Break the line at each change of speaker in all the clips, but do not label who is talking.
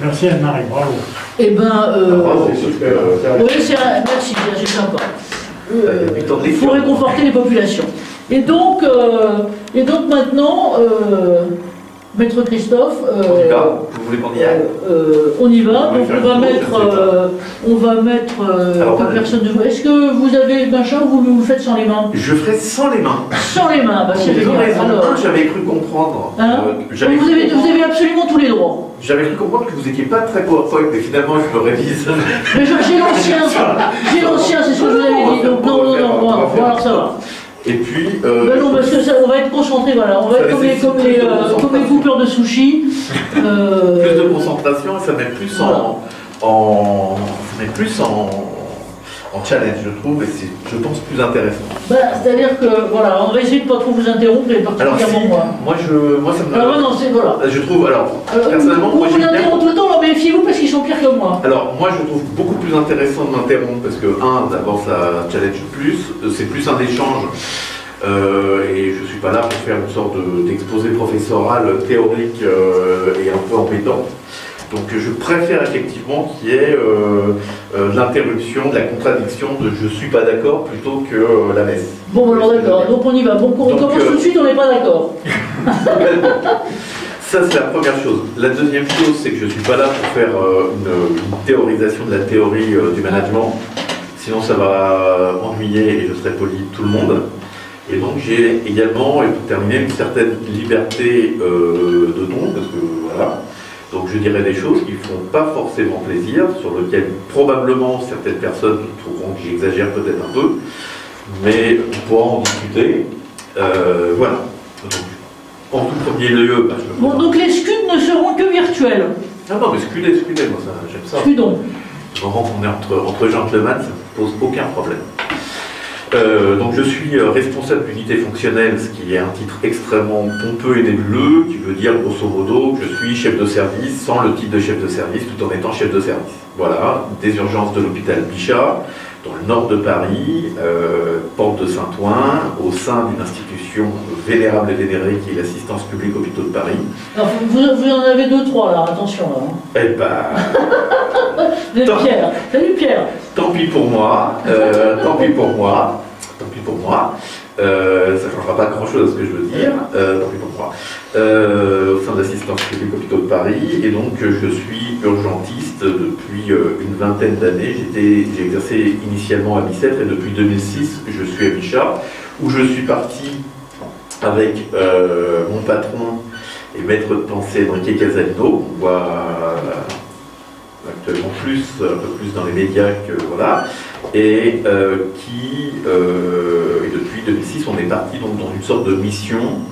Merci Anne-Marie, bravo.
Eh ben,
Bravo,
oui, merci, c'est sympa. Il faut réconforter les populations. Et donc maintenant, Maître Christophe,
vous voulez qu'on y aille
on y va. Donc on va mettre que personne ne voit. Est-ce que vous avez machin ou vous le faites sans les mains?
Je ferai sans les mains.
Sans les mains, bah c'est génial. Alors,
j'avais cru comprendre.
Hein vous avez absolument tous les droits.
J'avais cru comprendre que vous n'étiez pas très PowerPoint, mais finalement je me révise.
Mais j'ai l'ancien, c'est ce que je vous avais dit. Donc non, bon, alors ça va.
Et puis.
Non, parce que ça, on va être concentré, voilà. On va être comme les coupeurs de sushi.
Plus de concentration, ça met plus en challenge, je trouve, et c'est, je pense, plus intéressant.
Bah, c'est-à-dire que, voilà, on va essayer de ne pas trop vous interrompre, et particulièrement moi.
Moi, ça me...
Alors, non, c'est, voilà.
Je trouve, personnellement...
Vous interrompez tout le temps, alors méfiez-vous, parce qu'ils sont pires que moi.
Alors, moi, je trouve beaucoup plus intéressant de m'interrompre, parce que, d'abord, ça challenge plus, c'est plus un échange, et je ne suis pas là pour faire une sorte d'exposé professoral théorique et un peu embêtant. Donc je préfère effectivement qu'il y ait l'interruption, de la contradiction de « je suis pas d'accord » plutôt que la messe.
Bon, alors d'accord, donc on y va. Bon, on commence tout de suite, on n'est pas d'accord.
Ça, c'est la première chose. La deuxième chose, c'est que je ne suis pas là pour faire une théorisation de la théorie du management. Sinon, ça va ennuyer, et je serai poli, tout le monde. Et donc j'ai également, et pour terminer, une certaine liberté de ton, parce que voilà. Donc je dirais des choses qui ne font pas forcément plaisir, sur lesquelles probablement certaines personnes trouveront que j'exagère peut-être un peu, mais on pourra en discuter. Voilà. Donc, en tout premier lieu,
bon, donc les scuds ne seront que virtuels.
Ah non, mais scudez, moi j'aime ça.
Scudons.
Quand on est entre gentlemen, ça ne pose aucun problème. Donc je suis responsable d'unité fonctionnelle, ce qui est un titre extrêmement pompeux et nébuleux, qui veut dire grosso modo que je suis chef de service sans le titre de chef de service, tout en étant chef de service. Voilà, des urgences de l'hôpital Bichat, dans le nord de Paris, porte de Saint-Ouen, au sein d'une institution vénérable et vénérée qui est l'assistance publique hôpitaux de Paris.
Alors, vous en avez 2-3 là, attention là.
Eh ben...
Pierre. Salut Pierre.
Tant pis pour moi, tant pis pour moi. Ça ne changera pas grand-chose à ce que je veux dire, tant pis pour moi. Au sein de l'assistance publique hôpitaux de Paris, et donc je suis urgentiste depuis une vingtaine d'années. J'ai exercé initialement à Bicêtre et depuis 2006 je suis à Bichat, où je suis parti avec mon patron et maître de pensée Enrique Casalino. On voit actuellement un peu plus dans les médias que voilà, et depuis 2006 on est parti donc dans une sorte de mission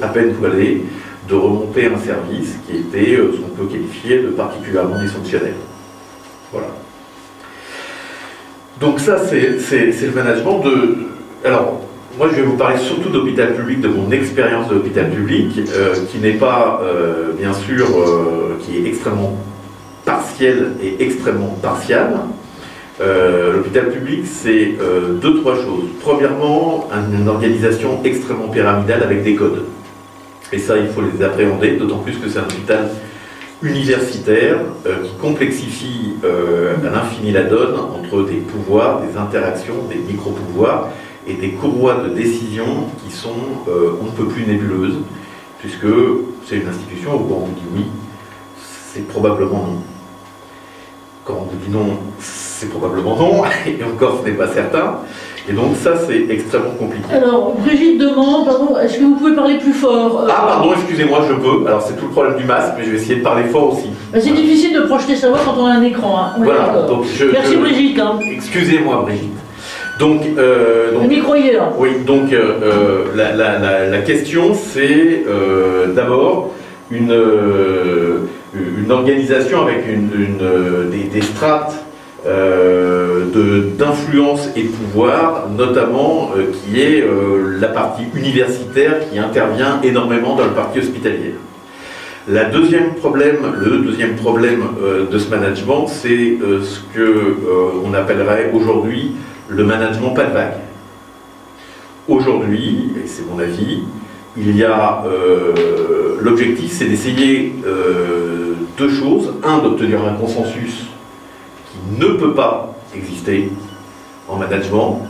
à peine voilée de remonter un service qui était ce qu'on peut qualifier de particulièrement dysfonctionnel. Voilà. Donc ça c'est le management de... Alors moi je vais vous parler surtout d'hôpital public, de mon expérience de l'hôpital public, qui n'est pas bien sûr, qui est extrêmement partiel et extrêmement partial. L'hôpital public, c'est 2-3 choses. Premièrement, une organisation extrêmement pyramidale avec des codes. Et ça, il faut les appréhender, d'autant plus que c'est un hôpital universitaire qui complexifie à l'infini la donne entre des pouvoirs, des interactions, des micro-pouvoirs et des courroies de décision qui sont on ne peut plus nébuleuses, puisque c'est une institution où quand on vous dit oui, c'est probablement non. Quand on vous dit non, c'est probablement non, et encore ce n'est pas certain. Et donc ça, c'est extrêmement compliqué.
Alors, Brigitte demande, pardon, est-ce que vous pouvez parler plus fort
Ah pardon, excusez-moi, je peux. Alors c'est tout le problème du masque, mais je vais essayer de parler fort aussi.
C'est difficile de projeter sa voix quand on a un écran. Hein.
Voilà, donc
merci Brigitte. Hein.
Excusez-moi Brigitte. Donc,
le micro y est là.
Oui, donc la question c'est d'abord une organisation avec des strates d'influence et de pouvoir, notamment qui est la partie universitaire qui intervient énormément dans le parti hospitalier. Le deuxième problème de ce management, c'est ce qu'on appellerait aujourd'hui le management pas de vague. Aujourd'hui, et c'est mon avis, il y a l'objectif, c'est d'essayer deux choses. Un, d'obtenir un consensus qui ne peut pas exister en management,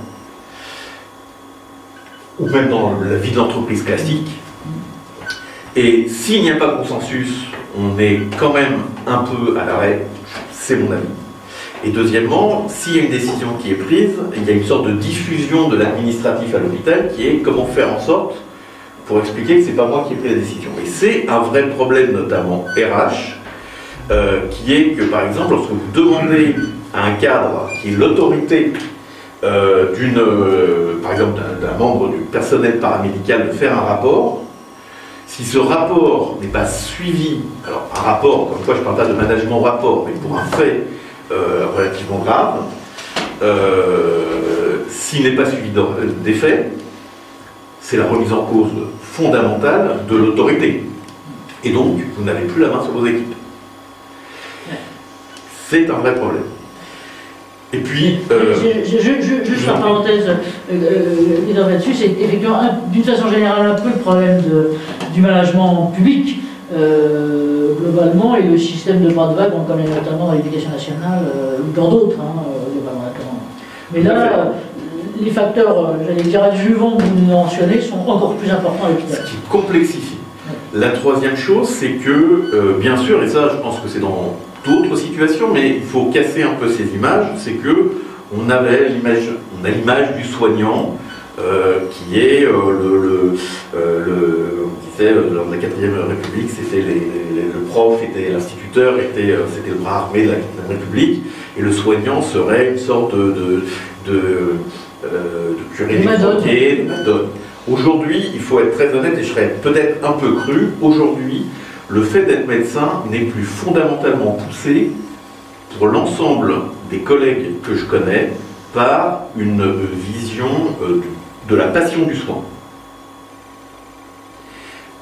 ou même dans la vie de l'entreprise classique. Et s'il n'y a pas de consensus, on est quand même un peu à l'arrêt, c'est mon avis. Et deuxièmement, s'il y a une décision qui est prise, il y a une sorte de diffusion de l'administratif à l'hôpital qui est comment faire en sorte pour expliquer que c'est pas moi qui ai pris la décision. Et c'est un vrai problème, notamment RH, qui est que, par exemple, lorsque vous demandez à un cadre qui est l'autorité par exemple, d'un membre du personnel paramédical de faire un rapport, si ce rapport n'est pas suivi, alors un rapport, comme quoi je ne parle pas de management rapport, mais pour un fait relativement grave, s'il n'est pas suivi des faits, c'est la remise en cause fondamentale de l'autorité. Et donc, vous n'avez plus la main sur vos équipes. C'est un vrai problème. Et puis...
Juste en parenthèse, là-dessus, c'est effectivement, d'une façon générale, un peu le problème du management public, globalement, et le système de bras de vague, on connaît notamment dans l'éducation nationale, ou dans d'autres, globalement. Mais là, les facteurs, j'allais dire, adjuvants que vous mentionnez, sont encore plus importants à l'hôpital.
Ce qui complexifie. La troisième chose, c'est que, bien sûr, et ça, je pense que c'est dans d'autres situations, mais il faut casser un peu ces images, c'est que on a l'image du soignant qui est on disait lors de la 4e République, c'était le prof, l'instituteur, c'était le bras armé de la 4e République, et le soignant serait une sorte de curé des croquets, de madone. Aujourd'hui, il faut être très honnête, et je serais peut-être un peu cru, aujourd'hui, le fait d'être médecin n'est plus fondamentalement poussé pour l'ensemble des collègues que je connais par une vision de la passion du soin.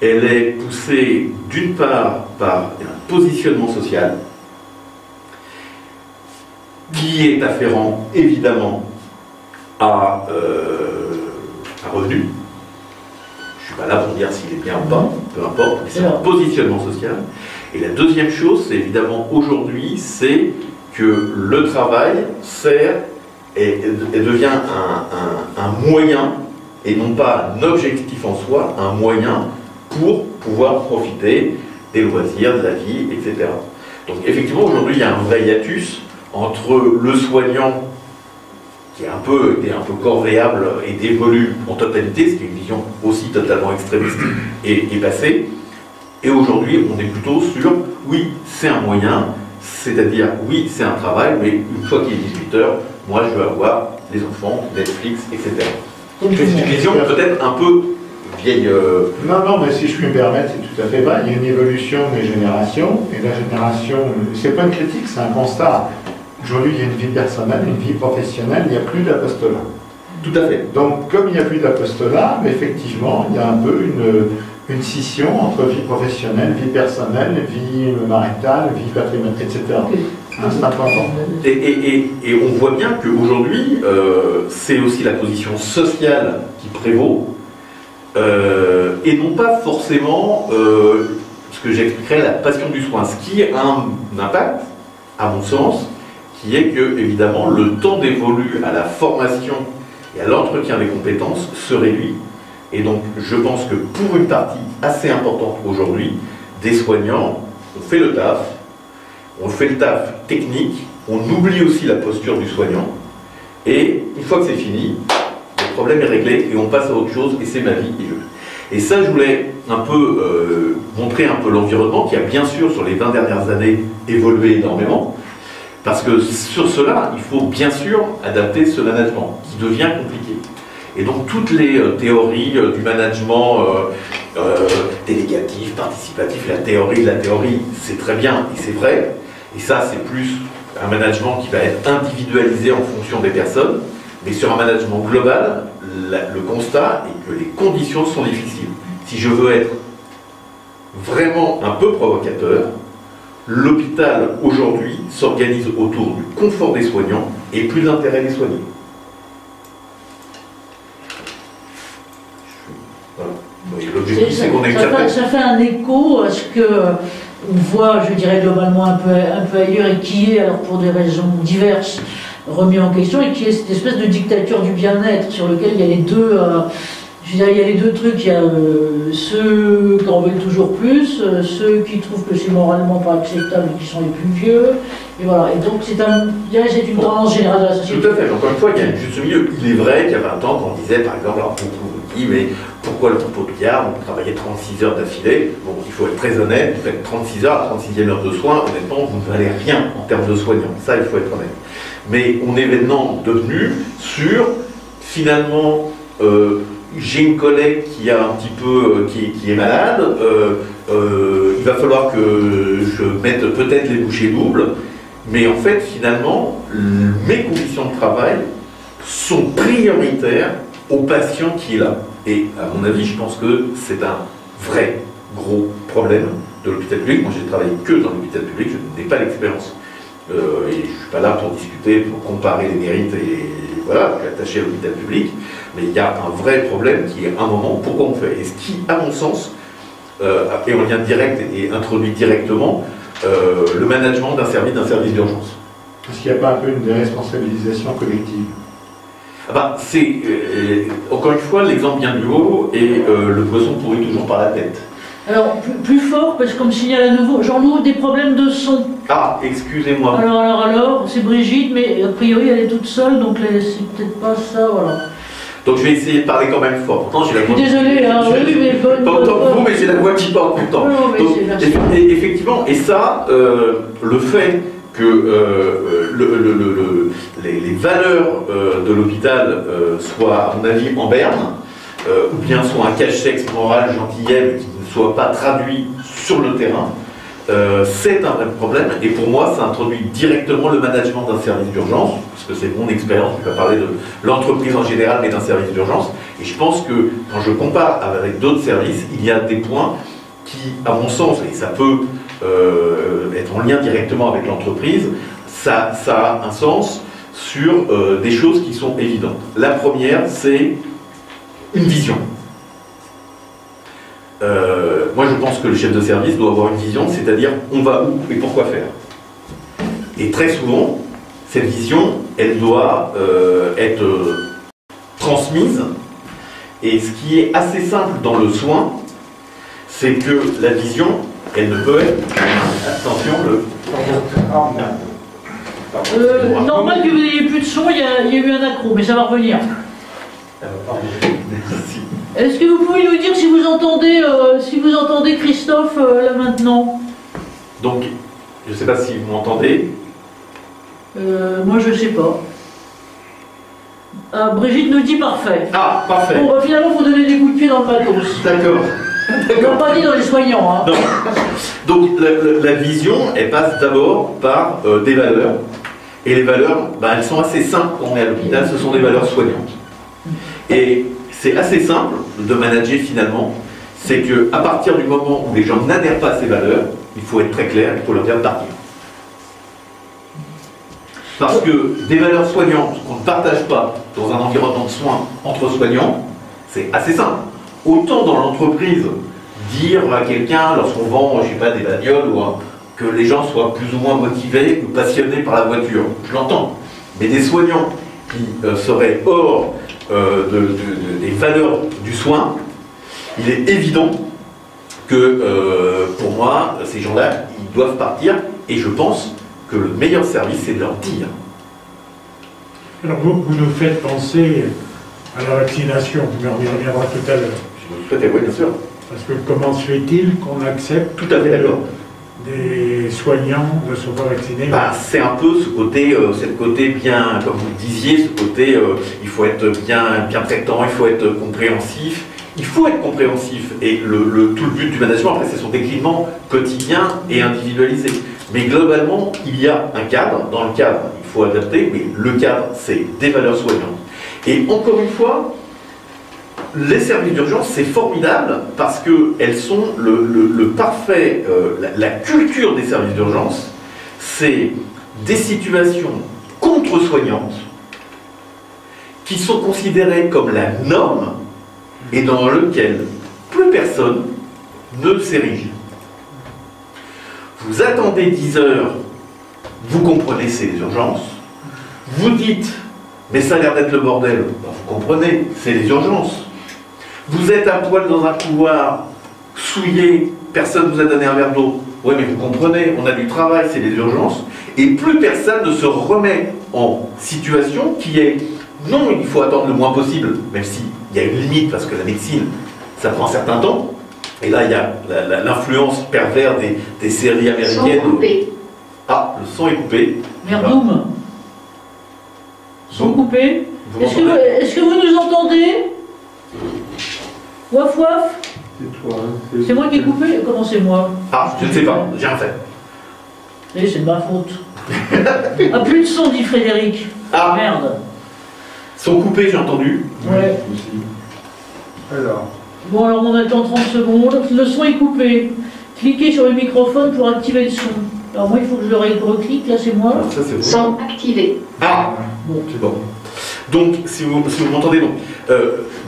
Elle est poussée d'une part par un positionnement social qui est afférent évidemment à revenu. Je ne suis pas là pour dire s'il est bien ou pas, peu importe, mais c'est un positionnement social. Et la deuxième chose, c'est évidemment aujourd'hui, c'est que le travail sert et devient un moyen, et non pas un objectif en soi, un moyen pour pouvoir profiter des loisirs, de la vie, etc. Donc effectivement, aujourd'hui, il y a un vrai hiatus entre le soignant qui est un peu corvéable et dévolu en totalité, ce qui est une vision aussi totalement extrémiste et passée. Et aujourd'hui, on est plutôt sur, oui, c'est un moyen, c'est-à-dire, oui, c'est un travail, mais une fois qu'il est 18 h, moi, je veux avoir les enfants, Netflix, etc. C'est une vision peut-être un peu vieille...
Non, mais si je puis me permettre, c'est tout à fait vrai. Il y a une évolution des générations, et la génération, c'est pas une critique, c'est un constat. Aujourd'hui, il y a une vie personnelle, une vie professionnelle, il n'y a plus d'apostolat.
Tout à fait.
Donc, comme il n'y a plus d'apostolat, effectivement, il y a un peu une scission entre vie professionnelle, vie personnelle, vie maritale, vie patrimoniale, etc. C'est important.
Et on voit bien qu'aujourd'hui, c'est aussi la position sociale qui prévaut, et non pas forcément ce que j'expliquerais, la passion du soin. Ce qui a un impact, à mon sens, qui est que, évidemment, le temps dévolu à la formation et à l'entretien des compétences se réduit. Et donc, je pense que pour une partie assez importante aujourd'hui, des soignants, on fait le taf technique, on oublie aussi la posture du soignant, et une fois que c'est fini, le problème est réglé, et on passe à autre chose, et c'est ma vie. Et ça, je voulais un peu montrer un peu l'environnement, qui a bien sûr, sur les 20 dernières années, évolué énormément, parce que sur cela, il faut bien sûr adapter ce management, qui devient compliqué. Et donc toutes les théories du management délégatif, participatif, la théorie, c'est très bien et c'est vrai. Et ça, c'est plus un management qui va être individualisé en fonction des personnes. Mais sur un management global, le constat est que les conditions sont difficiles. Si je veux être vraiment un peu provocateur, l'hôpital aujourd'hui s'organise autour du confort des soignants et plus de l'intérêt des soignés.
L'objectif, c'est qu'on ait ça fait un écho à ce que on voit, je dirais, globalement un peu ailleurs, et qui est, alors pour des raisons diverses, remis en question, et qui est cette espèce de dictature du bien-être sur lequel il y a les deux, je dirais, il y a les deux trucs. Il y a ceux qui en veulent toujours plus, ceux qui trouvent que c'est moralement pas acceptable et qui sont les plus vieux, et voilà. Et donc c'est une tendance générale de la société.
Tout à fait, encore une fois, il y a un juste milieu. Il est vrai qu'il y a 20 ans, quand on disait, par exemple, alors beaucoup dit, mais pourquoi le repos de garde, on peut travailler 36 heures d'affilée? Bon, il faut être très honnête, vous faites 36 heures, à 36e heure de soins, honnêtement, vous ne valez rien en termes de soignants. Ça, il faut être honnête. Mais on est maintenant devenu sur, finalement, j'ai une collègue qui a un petit peu, qui est malade, il va falloir que je mette peut-être les bouchées doubles, mais en fait, finalement, mes conditions de travail sont prioritaires au patient qui est là. Et à mon avis, je pense que c'est un vrai gros problème de l'hôpital public. Moi, j'ai travaillé que dans l'hôpital public, je n'ai pas l'expérience. Et je ne suis pas là pour discuter, pour comparer les mérites, et voilà, je suis attaché à l'hôpital public. Mais il y a un vrai problème qui est un moment, pourquoi on fait? Et ce qui, à mon sens, et en lien direct et introduit directement, le management d'un service d'urgence.
Est-ce qu'il n'y a pas un peu une déresponsabilisation collective?
C'est, encore une fois, l'exemple vient du haut, et le poisson pourrit toujours par la tête.
Alors, plus fort, parce qu'on me signale à nouveau, Jean-Loup, des problèmes de son.
Ah, excusez-moi.
Alors, c'est Brigitte, mais a priori elle est toute seule, donc c'est peut-être pas ça, voilà.
Donc je vais essayer de parler quand même fort. Pourtant, j'ai la voix.
Désolé, hein, oui, mais bonne.
Pas autant que vous, mais j'ai la voix qui porte pourtant.
Non, mais
donc, effectivement, et ça, le fait que les valeurs de l'hôpital soient, à mon avis, en berne, ou bien soient un cache-sexe moral gentillet qui ne soit pas traduit sur le terrain, c'est un vrai problème, et pour moi ça introduit directement le management d'un service d'urgence, parce que c'est mon expérience, je ne vais pas parler de l'entreprise en général, mais d'un service d'urgence, et je pense que quand je compare avec d'autres services, il y a des points qui, à mon sens, et ça peut être en lien directement avec l'entreprise, ça a un sens sur des choses qui sont évidentes. La première, c'est une vision. Moi je pense que le chef de service doit avoir une vision, c'est-à-dire on va où et pourquoi faire. Et très souvent, cette vision, elle doit être transmise, et ce qui est assez simple dans le soin, c'est que la vision, elle ne peut être... Attention,
normal que vous n'ayez plus de son, il y a eu un accro, mais ça va revenir.
Merci.
Est-ce que vous pouvez nous dire si vous entendez Christophe là maintenant?
Donc, je ne sais pas si vous m'entendez.
Moi je sais pas. Brigitte nous dit parfait.
Ah, parfait.
Bon, finalement vous donnez des coups de pied dans le matos.
D'accord.
On n'a pas dit dans les soignants. Hein.
Non. Donc la vision, elle passe d'abord par des valeurs. Et les valeurs, elles sont assez simples quand on est à l'hôpital, ce sont des valeurs soignantes. Et c'est assez simple de manager finalement, c'est qu'à partir du moment où les gens n'adhèrent pas à ces valeurs, il faut être très clair, il faut leur dire de partir. Parce que des valeurs soignantes qu'on ne partage pas dans un environnement de soins entre soignants, c'est assez simple. Autant dans l'entreprise, dire à quelqu'un, lorsqu'on vend, je sais pas, des bagnoles, que les gens soient plus ou moins motivés ou passionnés par la voiture, je l'entends. Mais des soignants qui seraient hors des valeurs du soin, il est évident que pour moi, ces gens-là, ils doivent partir, et je pense que le meilleur service, c'est de leur dire.
Alors vous nous faites penser à la vaccination, mais on y reviendra tout à l'heure.
Je vous souhaite, oui, bien sûr.
Parce que comment se fait-il qu'on accepte
tout à fait d'accord
des soignants ne sont pas vaccinés?
C'est un peu ce côté bien, comme vous le disiez, ce côté il faut être bien traitant, il faut être compréhensif. Il faut être compréhensif, et tout le but du management, après, c'est son déclinement quotidien et individualisé. Mais globalement, il y a un cadre. Dans le cadre, il faut adapter, mais le cadre, c'est des valeurs soignantes. Et encore une fois, les services d'urgence, c'est formidable parce qu'elles sont le parfait... la culture des services d'urgence, c'est des situations contre-soignantes qui sont considérées comme la norme et dans lequel plus personne ne s'érige. vous attendez 10 heures, vous comprenez, c'est les urgences. Vous dites, mais ça a l'air d'être le bordel, ben, vous comprenez, c'est les urgences. Vous êtes à poil dans un couloir, souillé, personne ne vous a donné un verre d'eau. Oui, mais vous comprenez, on a du travail, c'est les urgences. Et plus personne ne se remet en situation qui est, non, il faut attendre le moins possible, même s'il y a une limite, parce que la médecine, ça prend un certain temps. Et là, il y a l'influence pervers des séries américaines.
Son coupé.
Ah, le son est coupé.
Merdoum. Son coupé. Est-ce que vous nous entendez? Waf waf.
C'est toi. Hein,
C'est moi qui ai coupé? Comment c'est moi?
Ah, je ne sais pas, j'ai rien fait.
Eh, c'est de ma faute. Ah, plus de son, dit Frédéric.
Ah.
Merde.
Son coupé, j'ai entendu.
Ouais.
aussi. Alors.
Bon, alors on attend 30 secondes. Le son est coupé. Cliquez sur le microphone pour activer le son. Alors moi, il faut que je le reclique. Là, c'est moi.
Alors, ça, c'est bon.
Son activé.
Ah,
Bon.
c'est bon. Donc, si vous m'entendez, donc.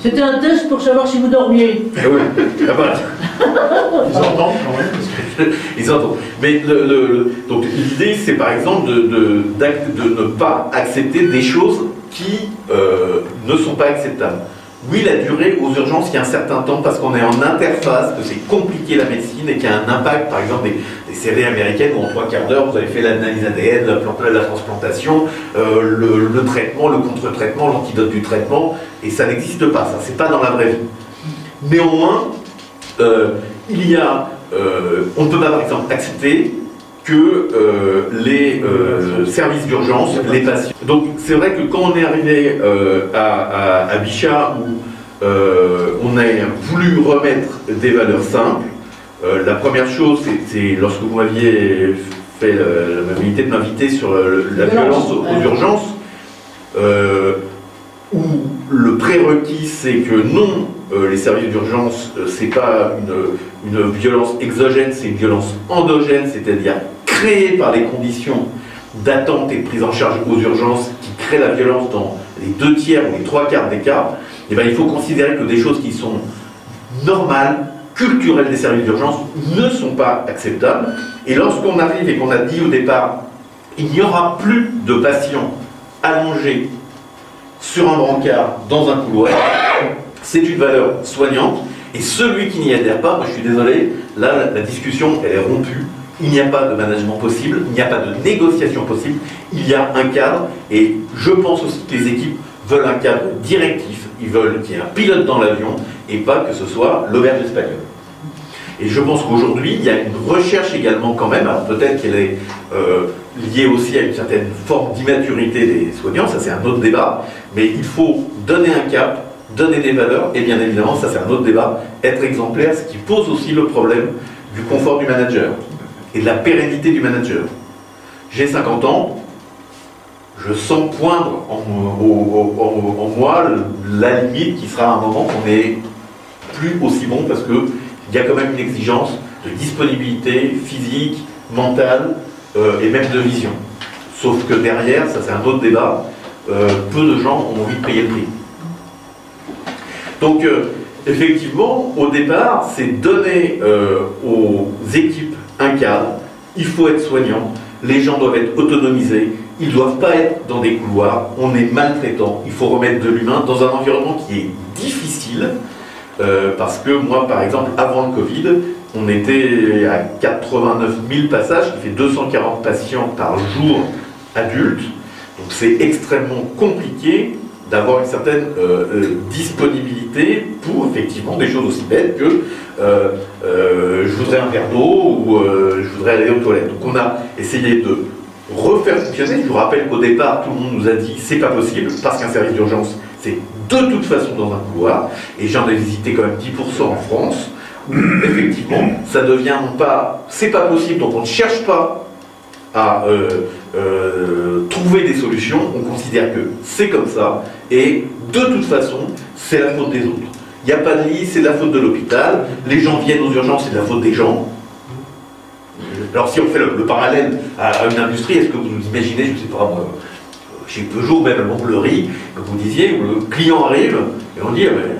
C'était un test pour savoir si vous dormiez.
Ah oui, ah, voilà.
Ils entendent quand même. Parce que...
Ils entendent. Mais donc l'idée, c'est par exemple de ne pas accepter des choses qui ne sont pas acceptables. Oui, la durée aux urgences, il y a un certain temps parce qu'on est en interface, que c'est compliqué la médecine et qu'il y a un impact, par exemple, des séries américaines où en 3 quarts d'heure, vous avez fait l'analyse ADN, la transplantation, le traitement, le contre-traitement, l'antidote du traitement, et ça n'existe pas, ça, c'est pas dans la vraie vie. Néanmoins, il y a, on ne peut pas, par exemple, accepter que les services d'urgence, les patients. Donc c'est vrai que quand on est arrivé à Bichat, où on a voulu remettre des valeurs simples, la première chose, c'est lorsque vous m'aviez fait l'amabilité de m'inviter sur la violence aux urgences, où le prérequis c'est que non, les services d'urgence, c'est pas une violence exogène, c'est une violence endogène, c'est-à-dire créée par les conditions d'attente et de prise en charge aux urgences qui créent la violence dans les 2 tiers ou les 3 quarts des cas. Et bien, il faut considérer que des choses qui sont normales, culturelles des services d'urgence ne sont pas acceptables. Et lorsqu'on arrive et qu'on a dit au départ, il n'y aura plus de patients allongés sur un brancard dans un couloir, c'est une valeur soignante. Et celui qui n'y adhère pas, moi je suis désolé, là la discussion elle est rompue. Il n'y a pas de management possible, il n'y a pas de négociation possible, il y a un cadre, et je pense aussi que les équipes veulent un cadre directif, ils veulent qu'il y ait un pilote dans l'avion, et pas que ce soit l'auberge espagnole. Et je pense qu'aujourd'hui, il y a une recherche également quand même, alors peut-être qu'elle est liée aussi à une certaine forme d'immaturité des soignants, ça c'est un autre débat, mais il faut donner un cap, donner des valeurs, et bien évidemment, ça c'est un autre débat, être exemplaire, ce qui pose aussi le problème du confort du manager et de la pérennité du manager. J'ai 50 ans, je sens poindre en moi la limite qui sera à un moment qu'on n'est plus aussi bon parce qu'il y a quand même une exigence de disponibilité physique, mentale et même de vision. Sauf que derrière, ça c'est un autre débat, peu de gens ont envie de payer le prix. Donc effectivement, au départ, c'est donner aux équipes un cadre, il faut être soignant, les gens doivent être autonomisés, ils ne doivent pas être dans des couloirs, on est maltraitant, il faut remettre de l'humain dans un environnement qui est difficile, parce que moi par exemple, avant le Covid, on était à 89 000 passages, qui fait 240 patients par jour adultes, donc c'est extrêmement compliqué d'avoir une certaine disponibilité pour effectivement des choses aussi bêtes que je voudrais un verre d'eau ou je voudrais aller aux toilettes. Donc on a essayé de refaire fonctionner. Je vous rappelle qu'au départ, tout le monde nous a dit c'est pas possible parce qu'un service d'urgence c'est de toute façon dans un couloir et j'en ai visité quand même 10% en France où effectivement ça devient non pas c'est pas possible donc on ne cherche pas à trouver des solutions, on considère que c'est comme ça, et de toute façon, c'est la faute des autres. Il n'y a pas de lit, c'est la faute de l'hôpital, les gens viennent aux urgences, c'est de la faute des gens. Alors si on fait le parallèle à une industrie, est-ce que vous imaginez, je ne sais pas moi, chez Peugeot, même à Montbleury, comme vous disiez, où le client arrive, et on dit, mais,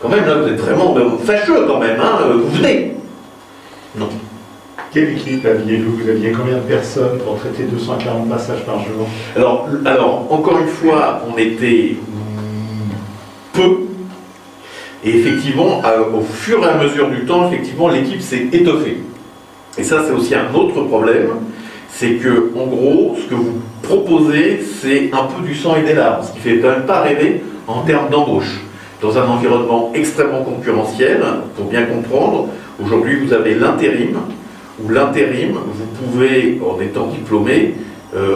quand même, là, vous êtes vraiment fâcheux quand même, hein, vous venez. Non.
Quelle équipe aviez-vous? Vous aviez combien de personnes pour traiter 240 passages par jour?
Alors, encore une fois, on était peu. Et effectivement, au fur et à mesure du temps, effectivement, l'équipe s'est étoffée. Et ça, c'est aussi un autre problème. C'est que, en gros, ce que vous proposez, c'est un peu du sang et des larmes. Ce qui fait quand même pas rêver en termes d'embauche. Dans un environnement extrêmement concurrentiel, pour bien comprendre, aujourd'hui, vous avez l'intérim, où l'intérim, vous pouvez, en étant diplômé,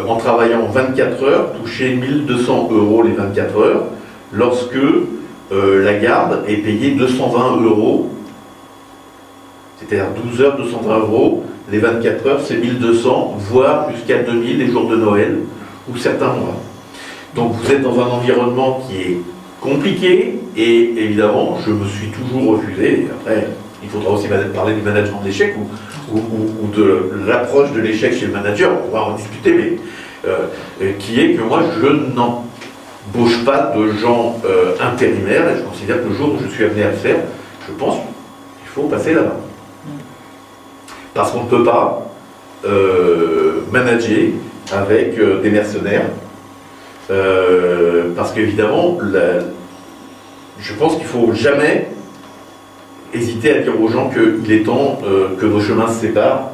en travaillant 24 heures, toucher 1 200 € les 24 heures, lorsque la garde est payée 220 €, c'est-à-dire 12 heures, 220 €, les 24 heures, c'est 1200, voire jusqu'à 2000 les jours de Noël, ou certains mois. Donc vous êtes dans un environnement qui est compliqué, et évidemment, je me suis toujours refusé, et après, il faudra aussi parler du management de l'échec, ou de l'approche de l'échec chez le manager, on va en discuter, mais qui est que moi, je n'embauche pas de gens intérimaires, et je considère que le jour où je suis amené à le faire, je pense qu'il faut passer là-bas. Parce qu'on ne peut pas manager avec des mercenaires, parce qu'évidemment, je pense qu'il ne faut jamais hésiter à dire aux gens qu'il est temps que nos chemins se séparent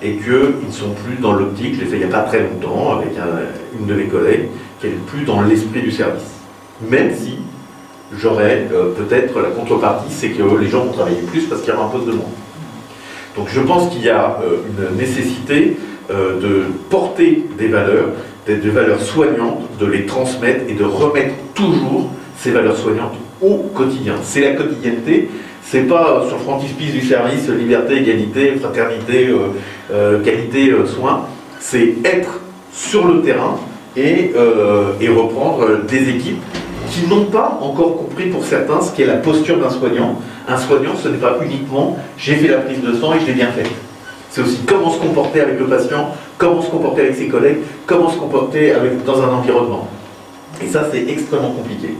et qu'ils ne sont plus dans l'optique, je l'ai fait il n'y a pas très longtemps avec une de mes collègues, qui n'est plus dans l'esprit du service. Même si j'aurais peut-être la contrepartie, c'est que les gens vont travailler plus parce qu'il y aura un poste de moins. Donc je pense qu'il y a une nécessité de porter des valeurs soignantes, de les transmettre et de remettre toujours ces valeurs soignantes au quotidien. C'est la quotidienneté, c'est pas sur frontispice du service, liberté, égalité, fraternité, qualité, soins, c'est être sur le terrain et reprendre des équipes qui n'ont pas encore compris pour certains ce qu'est la posture d'un soignant. Un soignant, ce n'est pas uniquement « j'ai fait la prise de sang et je l'ai bien faite ». C'est aussi comment se comporter avec le patient, comment se comporter avec ses collègues, comment se comporter dans un environnement. Et ça, c'est extrêmement compliqué.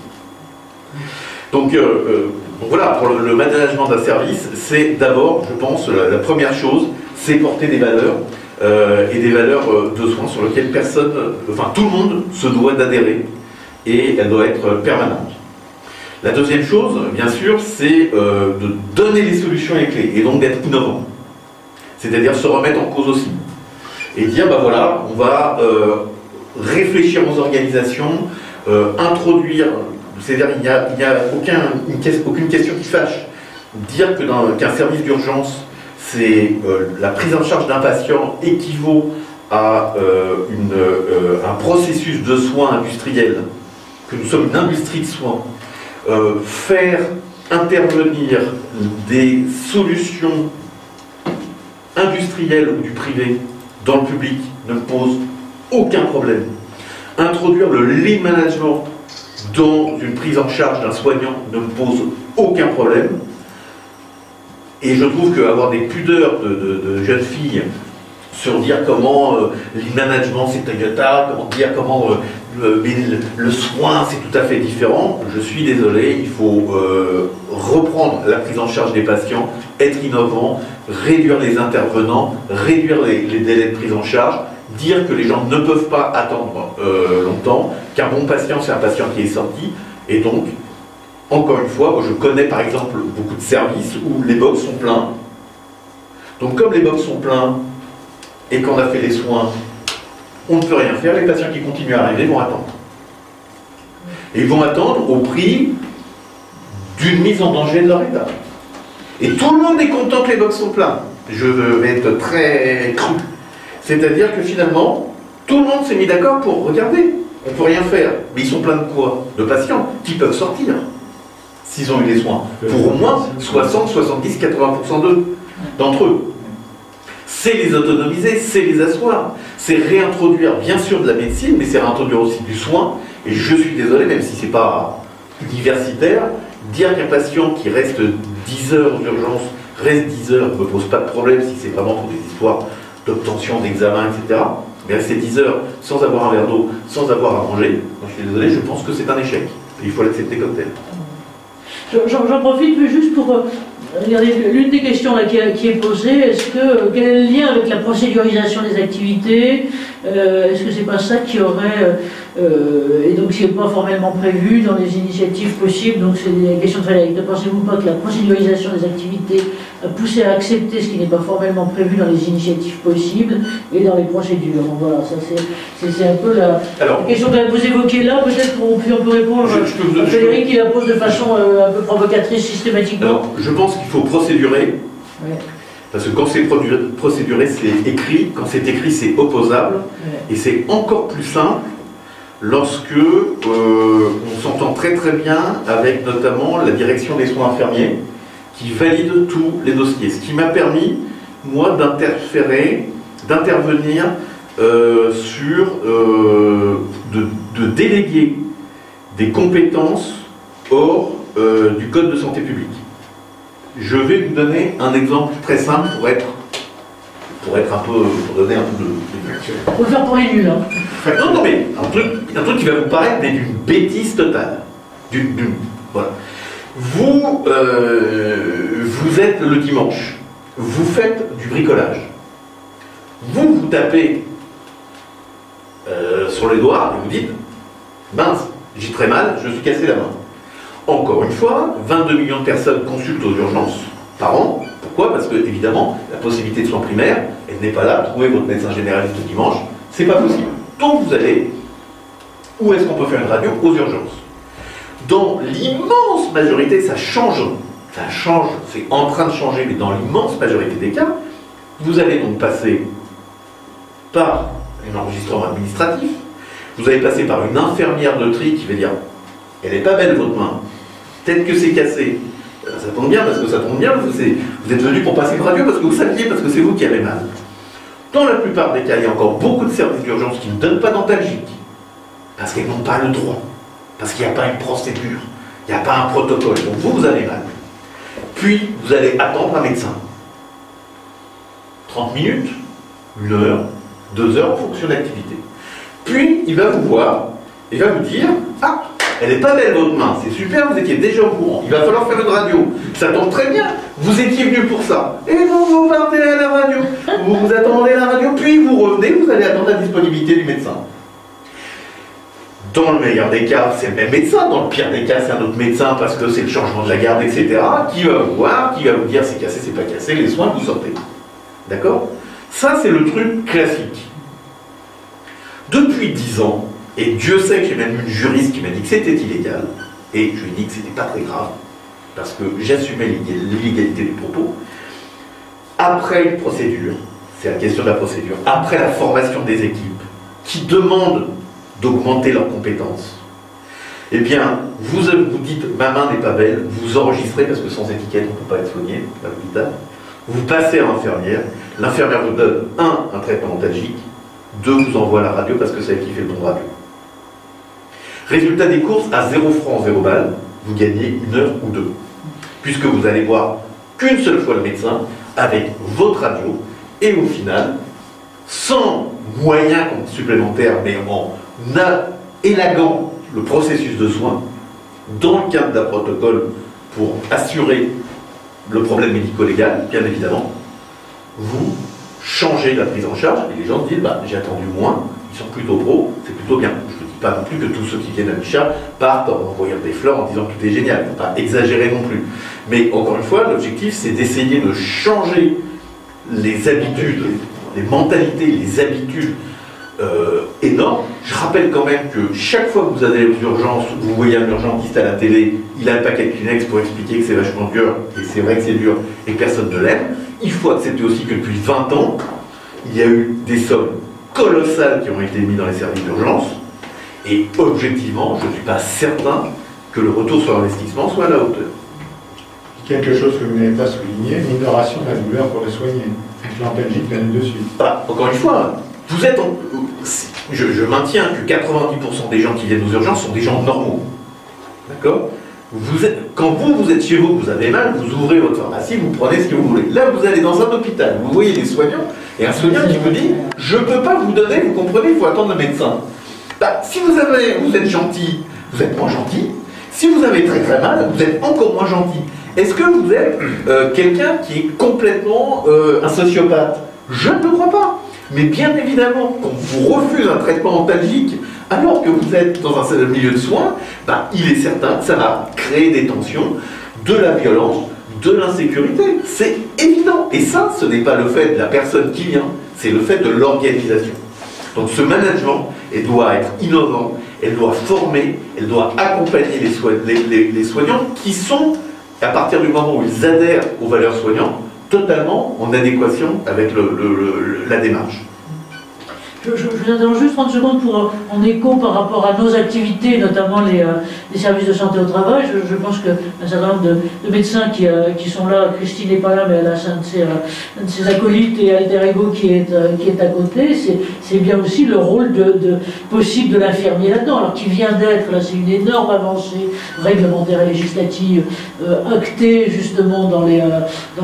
Donc voilà, pour le management d'un service, c'est d'abord, je pense, la première chose, c'est porter des valeurs, et des valeurs de soins sur lesquelles tout le monde se doit d'adhérer, et elle doit être permanente. La deuxième chose, bien sûr, c'est de donner les solutions et les clés, et donc d'être innovant. C'est-à-dire se remettre en cause aussi. Et dire, ben voilà, on va réfléchir aux organisations, introduire, c'est-à-dire il n'y a aucune question qui fâche. Dire qu'un service d'urgence, c'est la prise en charge d'un patient équivaut à un processus de soins industriel, que nous sommes une industrie de soins, faire intervenir des solutions industrielles ou du privé dans le public ne me pose aucun problème. Introduire le lean management dans une prise en charge d'un soignant ne me pose aucun problème. Et je trouve qu'avoir des pudeurs de jeunes filles sur dire comment lean management c'est Toyota, comment le soin c'est tout à fait différent, je suis désolé, il faut reprendre la prise en charge des patients, être innovant, réduire les intervenants, réduire les délais de prise en charge, dire que les gens ne peuvent pas attendre longtemps, qu'un bon patient c'est un patient qui est sorti, et donc, encore une fois, moi je connais par exemple beaucoup de services où les box sont pleins. Donc comme les box sont pleins, et qu'on a fait les soins, on ne peut rien faire, les patients qui continuent à arriver vont attendre. Et ils vont attendre au prix d'une mise en danger de leur état. Et tout le monde est content que les box sont pleins. Je vais être très cru. C'est-à-dire que finalement, tout le monde s'est mis d'accord pour regarder. On ne peut rien faire. Mais ils sont pleins de quoi? De patients qui peuvent sortir s'ils ont eu des soins. Pour au moins 60, 70, 80% d'entre eux. C'est les autonomiser, c'est les asseoir, c'est réintroduire bien sûr de la médecine, mais c'est réintroduire aussi du soin. Et je suis désolé, même si ce n'est pas universitaire, dire qu'un patient qui reste 10 heures aux urgences, reste 10 heures, ne me pose pas de problème si c'est vraiment pour des histoires d'obtention, d'examen, etc. Mais rester 10 heures sans avoir un verre d'eau, sans avoir à manger, moi je suis désolé, je pense que c'est un échec. Et il faut l'accepter comme tel.
J'en profite juste pour regardez, l'une des questions là, qui est posée, quel est le lien avec la procédurisation des activités? Est-ce que c'est pas ça qui aurait, et donc ce n'est pas formellement prévu dans les initiatives possibles, donc c'est la question de Frédéric, ne pensez-vous pas que la procédurisation des activités a poussé à accepter ce qui n'est pas formellement prévu dans les initiatives possibles et dans les procédures? Donc voilà, ça c'est un peu la question que vous évoquez là, peut-être on peut répondre à Frédéric qui la pose de façon un peu provocatrice systématiquement.
Alors, je pense qu'il faut procédurer, parce que quand c'est procéduré, c'est écrit, quand c'est écrit, c'est opposable, et c'est encore plus simple lorsque on s'entend très très bien avec notamment la direction des soins infirmiers, qui valide tous les dossiers. Ce qui m'a permis, moi, d'intervenir de déléguer des compétences hors du Code de santé publique. Je vais vous donner un exemple très simple pour donner un peu de...
Faut le faire pour les nuls, hein.
Non, mais un truc qui va vous paraître d'une bêtise totale. Voilà. Vous êtes le dimanche, vous faites du bricolage. Vous tapez sur les doigts et vous dites « Mince, j'ai très mal, je suis cassé la main ». Encore une fois, 22 millions de personnes consultent aux urgences par an. Pourquoi? Parce que, évidemment, la possibilité de soins primaires, elle n'est pas là. Trouvez votre médecin généraliste le dimanche, c'est pas possible. Donc vous allez, où est-ce qu'on peut faire une radio? Aux urgences. Dans l'immense majorité, ça change, c'est en train de changer, mais dans l'immense majorité des cas, vous allez donc passer par un enregistrement administratif, vous allez passer par une infirmière de tri qui va dire « Elle n'est pas belle votre main, peut-être que c'est cassé ». Ça tombe bien parce que ça tombe bien, parce que vous êtes venu pour passer une radio parce que vous saviez, parce que c'est vous qui avez mal. Dans la plupart des cas, il y a encore beaucoup de services d'urgence qui ne donnent pas d'antalgique, parce qu'ils n'ont pas le droit, parce qu'il n'y a pas une procédure, il n'y a pas un protocole. Donc vous avez mal. Puis, vous allez attendre un médecin. 30 minutes, 1 heure, 2 heures en fonction de l'activité. Puis, il va vous voir, il va vous dire « Ah, elle n'est pas belle votre main, c'est super, vous étiez déjà au courant, il va falloir faire une radio. Ça tombe très bien, vous étiez venu pour ça. Et vous partez à la radio, vous attendez la radio, puis vous revenez, vous allez attendre la disponibilité du médecin. » Dans le meilleur des cas, c'est le même médecin, dans le pire des cas, c'est un autre médecin parce que c'est le changement de la garde, etc., qui va vous voir, qui va vous dire c'est cassé, c'est pas cassé, les soins, vous sortez. D'accord? Ça, c'est le truc classique. Depuis 10 ans, et Dieu sait que j'ai même une juriste qui m'a dit que c'était illégal, et je lui ai dit que c'était pas très grave, parce que j'assumais l'illégalité des propos. Après une procédure, c'est la question de la procédure, après la formation des équipes, qui demandent d'augmenter leurs compétences, eh bien, vous dites « ma main n'est pas belle », vous enregistrez, parce que sans étiquette, on ne peut pas être soigné, à l'hôpital, vous passez à l'infirmière, l'infirmière vous donne un traitement antalgique, 2 vous envoie à la radio, parce que c'est elle qui fait le bon radio. Résultat des courses, à 0 francs, 0 balles, vous gagnez 1 heure ou 2, puisque vous allez voir qu'une seule fois le médecin, avec votre radio, et au final, sans moyens supplémentaires, mais en élaguant le processus de soins, dans le cadre d'un protocole pour assurer le problème médico-légal, bien évidemment, vous changez la prise en charge, et les gens se disent, bah, j'ai attendu moins, ils sont plutôt pros, c'est plutôt bien. Je ne dis pas non plus que tous ceux qui viennent à Bichat partent en envoyant des fleurs en disant que tout est génial, il ne faut pas exagérer non plus. Mais encore une fois, l'objectif, c'est d'essayer de changer les habitudes, les mentalités, les habitudes énormes. Je rappelle quand même que chaque fois que vous allez aux urgences, vous voyez un urgentiste à la télé, il a un paquet de Kleenex pour expliquer que c'est vachement dur, et c'est vrai que c'est dur, et que personne ne l'aime. Il faut accepter aussi que depuis 20 ans, il y a eu des sommes colossales qui ont été mises dans les services d'urgence, et objectivement, je ne suis pas certain que le retour sur investissement soit à la hauteur.
Quelque chose que vous n'avez pas souligné, minoration de la douleur pour les soigner. Avec l'antalgique vient dessus.
Bah, encore une fois, vous êtes je maintiens que 90% des gens qui viennent aux urgences sont des gens normaux. D'accord? Quand vous êtes chez vous, vous avez mal, vous ouvrez votre pharmacie, vous prenez ce que vous voulez. Là, vous allez dans un hôpital, vous voyez des soignants, et un soignant qui vous dit « Je ne peux pas vous donner, vous comprenez, il faut attendre le médecin. » Bah, si vous êtes gentil, vous êtes moins gentil. Si vous avez très très mal, vous êtes encore moins gentil. Est-ce que vous êtes quelqu'un qui est complètement un sociopathe? Je ne le crois pas. Mais bien évidemment, quand vous refusez un traitement antalgique, alors que vous êtes dans un milieu de soins, bah, il est certain que ça va créer des tensions, de la violence, de l'insécurité. C'est évident. Et ça, ce n'est pas le fait de la personne qui vient, c'est le fait de l'organisation. Donc ce management, elle doit être innovant, elle doit former, elle doit accompagner les soignants qui sont, à partir du moment où ils adhèrent aux valeurs soignantes, totalement en adéquation avec la démarche.
Je vous interromps juste 30 secondes pour, en écho par rapport à nos activités, notamment les services de santé au travail. Je pense qu'un certain nombre de médecins qui sont là, Christine n'est pas là, mais elle a un de ses acolytes et alter ego qui est à côté. C'est bien aussi le rôle possible de l'infirmier là-dedans. Alors qui vient d'être, là c'est une énorme avancée réglementaire et législative, actée justement dans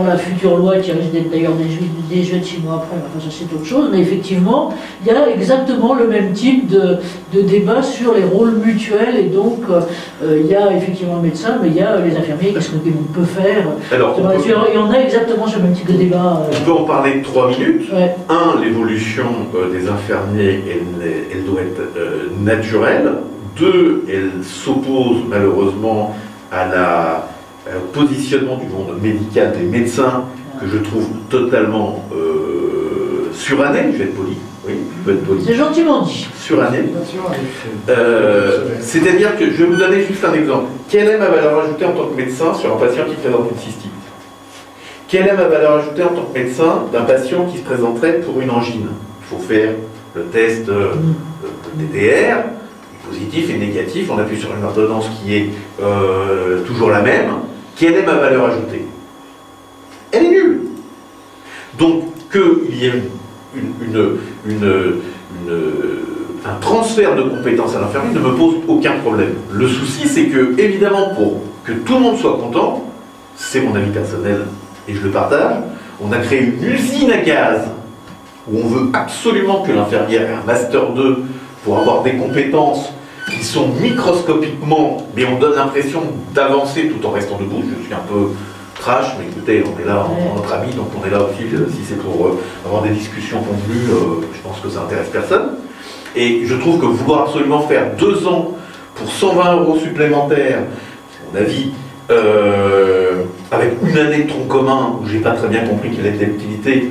la future loi qui risque d'être d'ailleurs désuète 6 mois après, enfin ça c'est autre chose, mais effectivement, il y a exactement le même type de débat sur les rôles mutuels, et donc il y a effectivement le médecin, mais il y a les infirmiers, qu'est-ce qu'on peut faire.
Alors,
il y en a exactement ce même type de débat.
On peut en parler 3 minutes.
Ouais.
L'évolution des infirmiers, elle doit être naturelle. 2, elle s'oppose malheureusement au positionnement du monde médical des médecins, que je trouve totalement suranné, je vais être poli. Oui, je peux être poli.
C'est gentiment dit.
Suranné. C'est-à-dire que, je vais vous donner juste un exemple. Quelle est ma valeur ajoutée en tant que médecin sur un patient qui présente une cystite? Quelle est ma valeur ajoutée en tant que médecin d'un patient qui se présenterait pour une angine? Il faut faire le test de TDR, positif et négatif, on appuie sur une ordonnance qui est toujours la même. Quelle est ma valeur ajoutée? Elle est nulle. Donc, qu'il y ait un transfert de compétences à l'infirmier ne me pose aucun problème. Le souci, c'est que, évidemment, pour que tout le monde soit content, c'est mon avis personnel et je le partage, on a créé une usine à gaz où on veut absolument que l'infirmière ait un master 2 pour avoir des compétences qui sont microscopiquement, mais on donne l'impression d'avancer tout en restant debout. Je suis un peu trash, mais écoutez, on est là entre amis, donc on est là aussi, si c'est pour avoir des discussions convenues, je pense que ça intéresse personne. Et je trouve que vouloir absolument faire 2 ans pour 120 € supplémentaires, à mon avis, avec une année de tronc commun, où j'ai pas très bien compris quelle était l'utilité,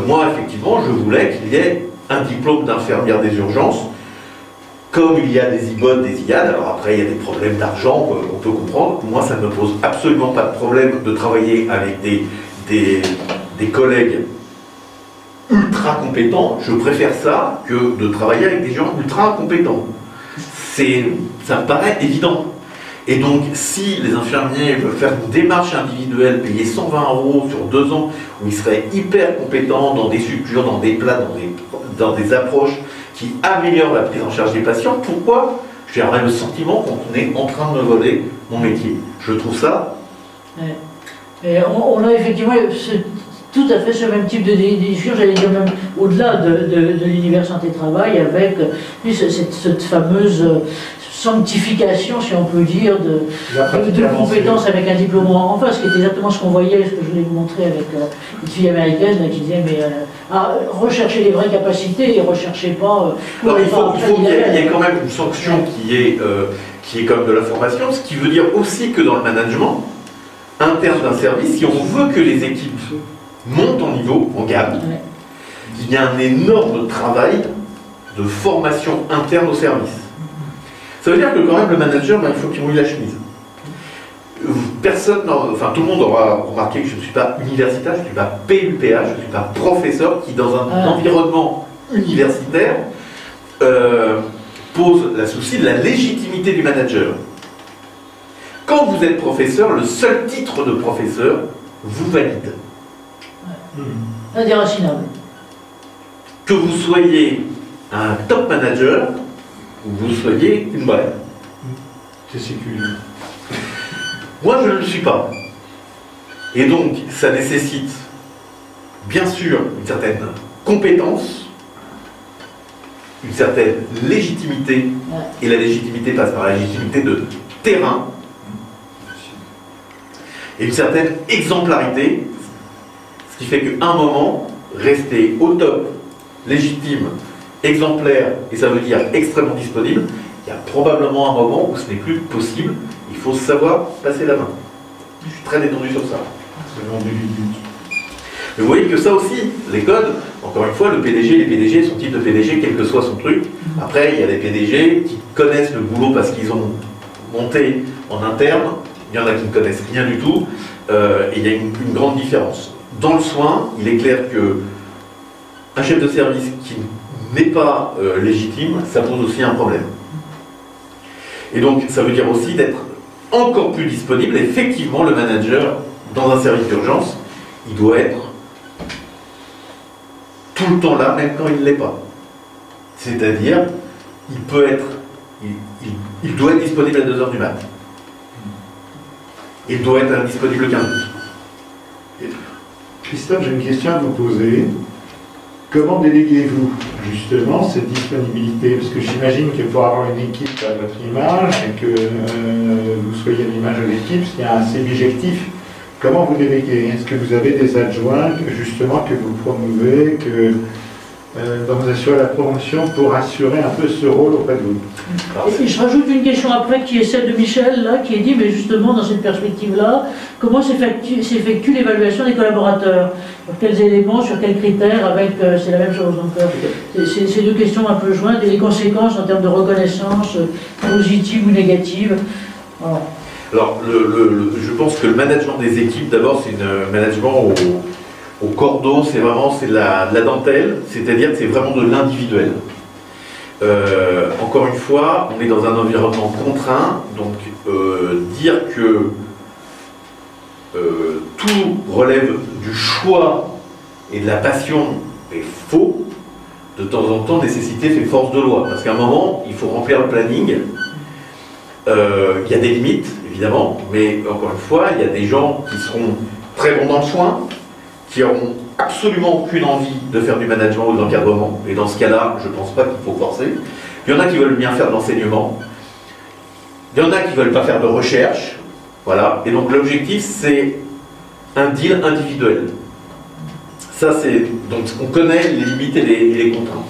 moi, effectivement, je voulais qu'il y ait un diplôme d'infirmière des urgences, comme il y a des IBOD, des IAD. Alors après, il y a des problèmes d'argent qu'on peut comprendre. Moi, ça ne me pose absolument pas de problème de travailler avec des collègues ultra compétents. Je préfère ça que de travailler avec des gens ultra incompétents. Ça me paraît évident. Et donc, si les infirmiers veulent faire une démarche individuelle, payer 120 € sur 2 ans, où ils seraient hyper compétents dans des structures, dans des plats, dans des approches qui améliorent la prise en charge des patients, pourquoi j'aurais le sentiment qu'on est en train de me voler mon métier? Je trouve ça...
Et on a effectivement tout à fait ce même type de discussion, j'allais dire même au-delà de l'univers santé-travail, avec cette fameuse sanctification, si on peut dire, de compétences avec un diplôme en face, qui est exactement ce qu'on voyait, ce que je voulais vous montrer avec une fille américaine qui disait, mais recherchez les vraies capacités et recherchez pas...
Alors, il faut qu'il y ait quand même une sanction qui est comme de la formation, ce qui veut dire aussi que dans le management interne d'un service, si on veut que les équipes montent en niveau, en gamme, il y a un énorme travail de formation interne au service. Ça veut dire que quand même le manager, il faut qu'il mouille la chemise. Tout le monde aura remarqué que je ne suis pas universitaire, je ne suis pas PUPH, je ne suis pas professeur qui, dans un environnement universitaire, pose le souci de la légitimité du manager. Quand vous êtes professeur, le seul titre de professeur vous valide.
Indéracinable.
Que vous soyez un top manager, ou vous soyez une boîte.
C'est sécurisé.
Moi, je ne le suis pas. Et donc, ça nécessite, bien sûr, une certaine compétence, une certaine légitimité, et la légitimité passe par la légitimité de terrain, et une certaine exemplarité, ce qui fait qu'à un moment, rester au top, légitime, exemplaire, et ça veut dire extrêmement disponible, il y a probablement un moment où ce n'est plus possible, il faut savoir passer la main. Je suis très détendu sur ça. Mais vous voyez que ça aussi, les codes, encore une fois, le PDG, les PDG, son type de PDG, quel que soit son truc. Après, il y a des PDG qui connaissent le boulot parce qu'ils ont monté en interne, il y en a qui ne connaissent rien du tout, et il y a une grande différence. Dans le soin, il est clair que un chef de service qui n'est pas légitime, ça pose aussi un problème. Et donc, ça veut dire aussi d'être encore plus disponible. Effectivement, le manager, dans un service d'urgence, il doit être tout le temps là, même quand il ne l'est pas. C'est-à-dire, il peut être, il doit être disponible à 2h du matin. Il doit être indisponible 15 minutes.
Christophe, j'ai une question à vous poser. Comment déléguez-vous justement cette disponibilité? Parce que j'imagine que pour avoir une équipe à votre image et que vous soyez à l'image de l'équipe, il y a un objectif. Comment vous déléguez? Est-ce que vous avez des adjoints justement que vous promouvez, dont vous assurez la promotion pour assurer un peu ce rôle auprès de vous?
Et je rajoute une question après qui est celle de Michel, là, qui est dit, mais justement dans cette perspective-là, comment s'effectue l'évaluation des collaborateurs? Sur quels éléments, sur quels critères, avec, c'est la même chose. Donc, c'est deux questions un peu jointes, et les conséquences en termes de reconnaissance, positive ou négative. Voilà.
Alors, je pense que le management des équipes, d'abord, c'est un management au cordeau, c'est vraiment de la dentelle, c'est-à-dire que c'est vraiment de l'individuel. Encore une fois, on est dans un environnement contraint, donc dire que tout relève du choix et de la passion est faux. De temps en temps, nécessité fait force de loi, parce qu'à un moment, il faut remplir le planning. Il y a des limites, évidemment, mais encore une fois, il y a des gens qui seront très bons dans le soin, qui n'auront absolument aucune envie de faire du management ou de l'encadrement, et dans ce cas-là, je ne pense pas qu'il faut forcer. Il y en a qui veulent bien faire de l'enseignement, il y en a qui ne veulent pas faire de recherche, voilà, et donc l'objectif, c'est un deal individuel. Ça, c'est... Donc, on connaît les limites et les contraintes.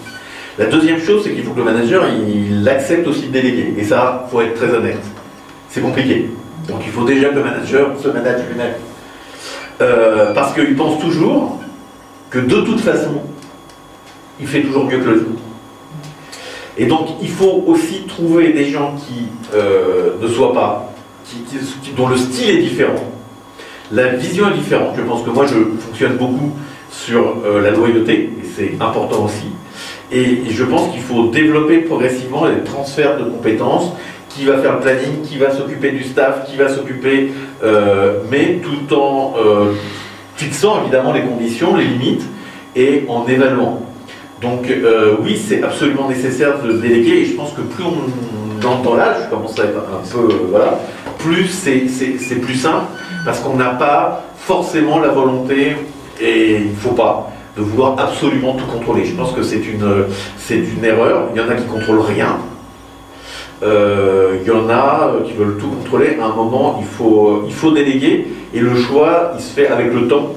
La deuxième chose, c'est qu'il faut que le manager, il accepte aussi de déléguer. Et ça, il faut être très honnête. C'est compliqué. Donc il faut déjà que le manager se manage lui-même. Parce qu'il pense toujours que de toute façon, il fait toujours mieux que l'autre. Et donc il faut aussi trouver des gens qui ne soient pas, dont le style est différent. La vision est différente. Je pense que moi, je fonctionne beaucoup sur la loyauté, et c'est important aussi. Et je pense qu'il faut développer progressivement les transferts de compétences, qui va faire le planning, qui va s'occuper du staff, qui va s'occuper, mais tout en fixant évidemment les conditions, les limites, et en évaluant. Donc oui, c'est absolument nécessaire de déléguer, et je pense que plus on entend l'âge, je commence à être un peu, voilà, plus c'est plus simple, parce qu'on n'a pas forcément la volonté, et il ne faut pas, de vouloir absolument tout contrôler. Je pense que c'est une erreur. Il y en a qui ne contrôlent rien. Il y en a qui veulent tout contrôler. À un moment, il faut déléguer. Et le choix, il se fait avec le temps.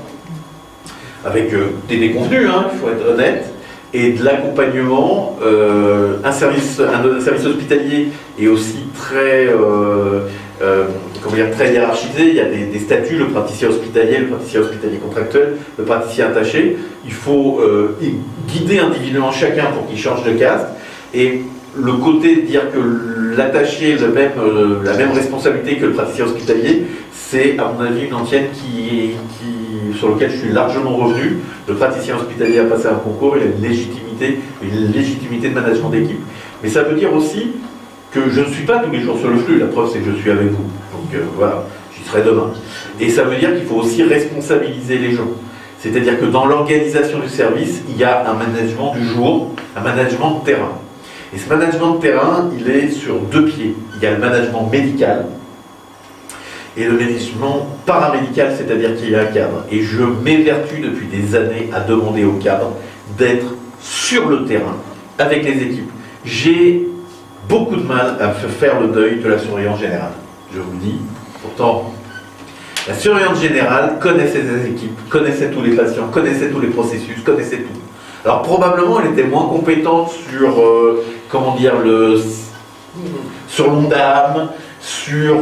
Avec des déconvenus, hein, il faut être honnête. Et de l'accompagnement. Un service hospitalier est aussi très... très hiérarchisé, il y a des statuts, le praticien hospitalier contractuel, le praticien attaché. Il faut guider individuellement chacun pour qu'il change de caste. Et le côté de dire que l'attaché a la même responsabilité que le praticien hospitalier, c'est à mon avis une antienne sur laquelle je suis largement revenu. Le praticien hospitalier a passé un concours, il a une légitimité de management d'équipe. Mais ça veut dire aussi que je ne suis pas tous les jours sur le flux, la preuve c'est que je suis avec vous. Donc voilà, j'y serai demain. Et ça veut dire qu'il faut aussi responsabiliser les gens. C'est-à-dire que dans l'organisation du service, il y a un management du jour, un management de terrain. Et ce management de terrain, il est sur deux pieds. Il y a le management médical et le management paramédical, c'est-à-dire qu'il y a un cadre. Et je m'évertue depuis des années à demander au cadre d'être sur le terrain avec les équipes. J'ai beaucoup de mal à faire le deuil de la surveillance générale. Je vous le dis, pourtant, La surveillance générale connaissait ses équipes, connaissait tous les patients, connaissait tous les processus, connaissait tout. Alors probablement elle était moins compétente sur, comment dire, sur l'ONDAM, sur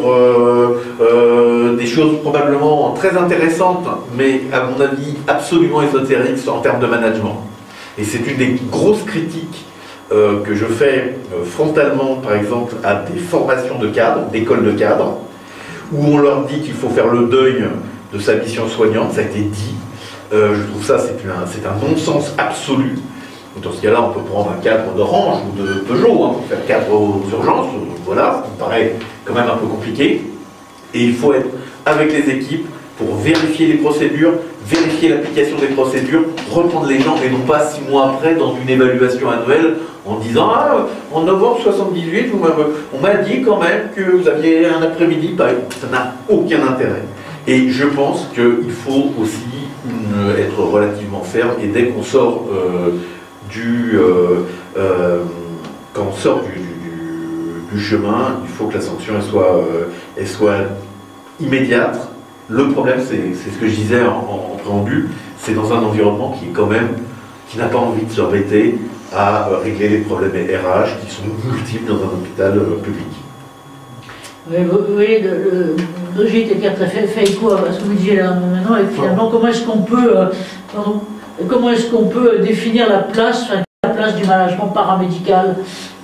des choses probablement très intéressantes, mais à mon avis absolument ésotériques en termes de management. Et c'est une des grosses critiques que je fais frontalement, par exemple, à des formations de cadres, d'écoles de cadres, où on leur dit qu'il faut faire le deuil de sa mission soignante, ça a été dit. Je trouve ça, c'est un non-sens absolu. Dans ce cas-là, on peut prendre un cadre d'Orange ou de Peugeot, hein, pour faire cadre aux urgences, voilà, ça me paraît quand même un peu compliqué. Et il faut être avec les équipes pour vérifier les procédures, vérifier l'application des procédures, reprendre les gens, et non pas 6 mois après dans une évaluation annuelle en disant « Ah, en novembre 78, on m'a dit quand même que vous aviez un après-midi. » Ça n'a aucun intérêt. Et je pense qu'il faut aussi être relativement ferme, et dès qu'on sort quand on sort du chemin, il faut que la sanction elle soit immédiate. Le problème, c'est ce que je disais en préambule, c'est dans un environnement qui est quand même, qui n'a pas envie de s'embêter à régler les problèmes RH qui sont multiples dans un hôpital public.
Oui, vous voyez, Brigitte et Pierre fait écho à ce que vous disiez là maintenant, et finalement, comment est-ce qu'on peut définir la place du management paramédical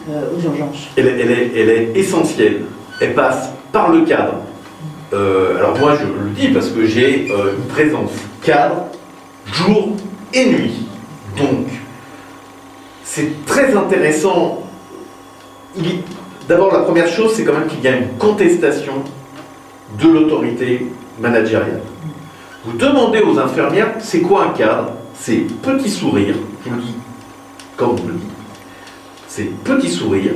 aux urgences?
Elle est essentielle. Elle passe par le cadre. Alors moi, je le dis parce que j'ai une présence cadre jour et nuit. Donc, c'est très intéressant. D'abord, la première chose, c'est quand même qu'il y a une contestation de l'autorité managériale. Vous demandez aux infirmières, c'est quoi un cadre? C'est petit sourire, je vous le dis comme vous le dites. C'est petit sourire,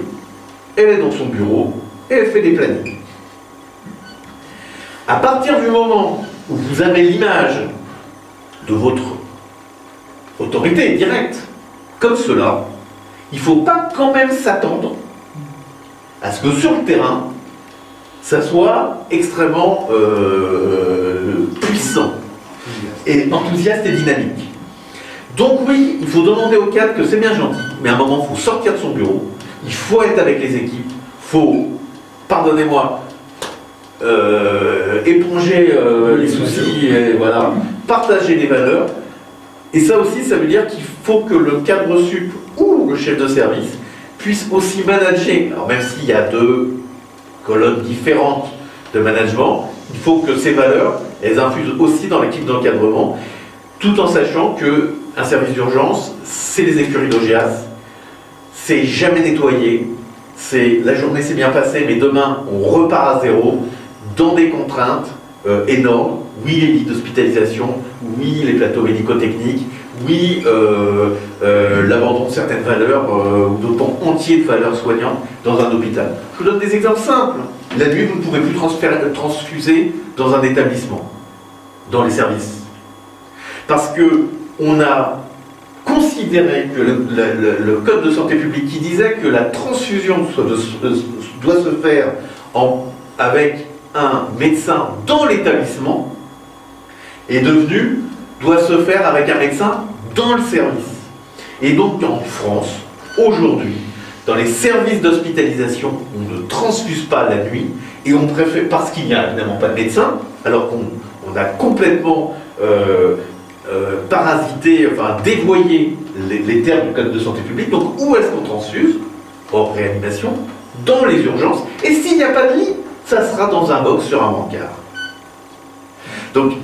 elle est dans son bureau et elle fait des plannings. À partir du moment où vous avez l'image de votre autorité directe, comme cela, il ne faut pas quand même s'attendre à ce que sur le terrain, ça soit extrêmement puissant, et enthousiaste et dynamique. Donc oui, il faut demander au cadre que c'est bien gentil, mais à un moment, il faut sortir de son bureau, il faut être avec les équipes, il faut, pardonnez-moi, éponger les soucis, et voilà, partager les valeurs. Et ça aussi, ça veut dire qu'il faut que le cadre sup ou le chef de service puisse aussi manager. Alors même s'il y a 2 colonnes différentes de management, il faut que ces valeurs, elles infusent aussi dans l'équipe d'encadrement, tout en sachant qu'un service d'urgence, c'est les écuries d'OGEAS, c'est jamais nettoyé, c'est la journée s'est bien passée, mais demain on repart à zéro, dans des contraintes énormes. Oui, les lits d'hospitalisation, oui, les plateaux médico-techniques, oui, l'abandon de certaines valeurs ou de pans entiers de valeurs soignantes dans un hôpital. Je vous donne des exemples simples. La nuit, vous ne pouvez plus transfuser dans un établissement, dans les services. Parce qu'on a considéré que le Code de santé publique qui disait que la transfusion doit se faire avec un médecin dans l'établissement est devenu doit se faire avec un médecin dans le service. Et donc en France, aujourd'hui, dans les services d'hospitalisation, on ne transfuse pas la nuit et on préfère, parce qu'il n'y a évidemment pas de médecin, alors qu'on a complètement parasité, enfin dévoyé les termes du Code de santé publique. Donc où est-ce qu'on transfuse? Hors réanimation, dans les urgences. Et s'il n'y a pas de lit, ça sera dans un box sur un brancard. Donc,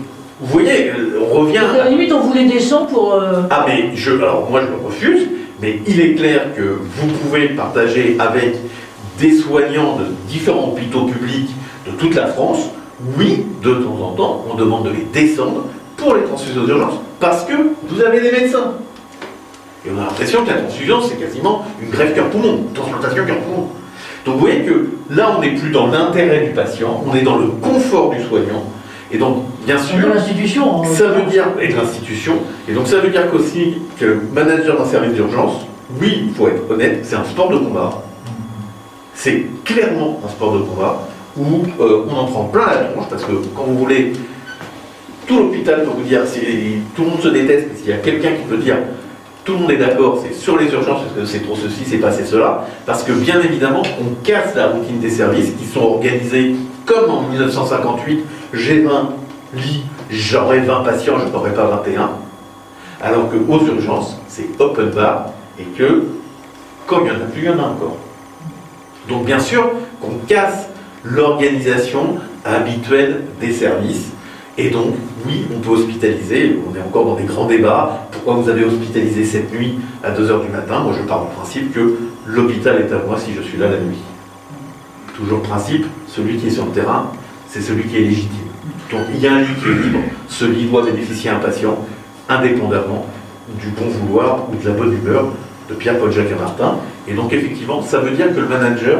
vous voyez, on revient...
À la limite, on vous les descend pour...
Ah, mais alors moi je le refuse, mais il est clair que vous pouvez partager avec des soignants de différents hôpitaux publics de toute la France. Oui, de temps en temps, on demande de les descendre pour les transfusions d'urgence, parce que vous avez des médecins. Et on a l'impression que la transfusion, c'est quasiment une greffe cœur-poumon, une transplantation cœur-poumon. Donc vous voyez que là, on n'est plus dans l'intérêt du patient, on est dans le confort du soignant. Et donc, bien sûr,
de l'institution,
ça veut dire, et de l'institution, et donc ça veut dire qu'aussi que le manager d'un service d'urgence, oui, il faut être honnête, c'est un sport de combat. C'est clairement un sport de combat où on en prend plein la tronche, parce que quand vous voulez tout l'hôpital peut vous dire, tout le monde se déteste, mais s'il y a quelqu'un qui peut dire tout le monde est d'accord, c'est sur les urgences, parce que c'est trop ceci, c'est passé cela, parce que bien évidemment, on casse la routine des services qui sont organisés comme en 1958, j'ai 20 lits, j'aurai 20 patients, je n'aurai pas 21, alors qu'aux urgences, c'est open bar, et que, comme il n'y en a plus, il y en a encore. Donc bien sûr, qu'on casse l'organisation habituelle des services, et donc, oui, on peut hospitaliser, on est encore dans des grands débats. Pourquoi vous avez hospitalisé cette nuit à 2 h du matin? Moi, je pars du principe que l'hôpital est à moi si je suis là la nuit. Toujours le principe, celui qui est sur le terrain, c'est celui qui est légitime. Donc, il y a un lit qui est libre, ce lit doit bénéficier à un patient, indépendamment du bon vouloir ou de la bonne humeur de Pierre, Paul, Jacques et Martin. Et donc, effectivement, ça veut dire que le manager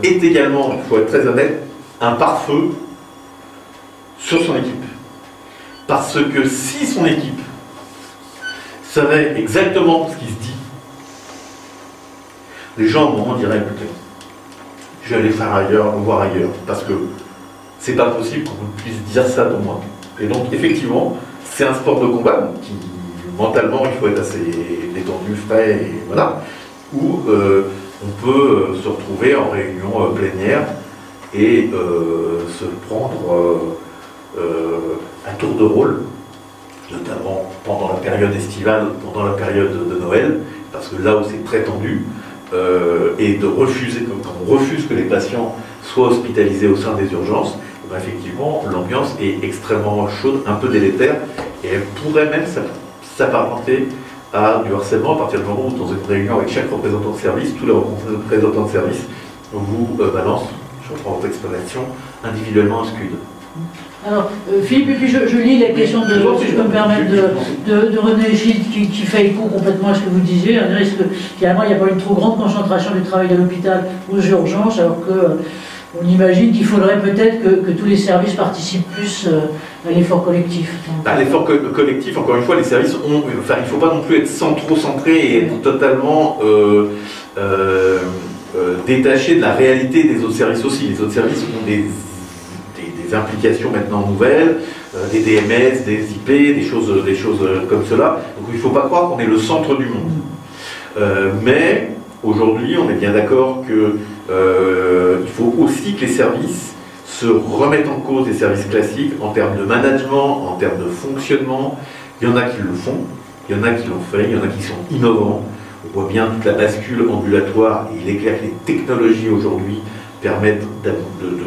est également, il faut être très honnête, un pare-feu sur son équipe. Parce que si son équipe savait exactement ce qui se dit, les gens, à un moment, diraient, écoutez, je vais aller voir ailleurs, parce que c'est pas possible qu'on puisse dire ça de moi. Et donc, effectivement, c'est un sport de combat qui, mentalement, il faut être assez détendu, frais, et voilà, où on peut se retrouver en réunion plénière et se prendre un tour de rôle, notamment pendant la période estivale, pendant la période de Noël, parce que là où c'est très tendu, et de refuser, quand on refuse que les patients soient hospitalisés au sein des urgences, ben effectivement, l'ambiance est extrêmement chaude, un peu délétère, et elle pourrait même s'apparenter à du harcèlement à partir du moment où, dans une réunion avec chaque représentant de service, tous les représentants de service vous balancent, je reprends votre expression, individuellement un scud.
Alors, Philippe, et puis je lis la question de, si je peux me permettre, de René Gilles qui fait écho complètement à ce que vous disiez. On dirait que finalement, il n'y a pas une trop grande concentration du travail de l'hôpital aux urgences, alors qu'on imagine qu'il faudrait peut-être que tous les services participent plus à l'effort collectif.
L'effort collectif, encore une fois, les services ont. Enfin, il ne faut pas non plus être trop centré et être totalement détaché de la réalité des autres services aussi. Les autres services ont des implications maintenant nouvelles, des DMS, des IP, des choses comme cela. Donc il ne faut pas croire qu'on est le centre du monde. Mais aujourd'hui, on est bien d'accord qu'il faut aussi que les services se remettent en cause des services classiques en termes de management, en termes de fonctionnement. Il y en a qui le font, il y en a qui l'ont fait, il y en a qui sont innovants. On voit bien toute la bascule ambulatoire, et il est clair que les technologies aujourd'hui permettent de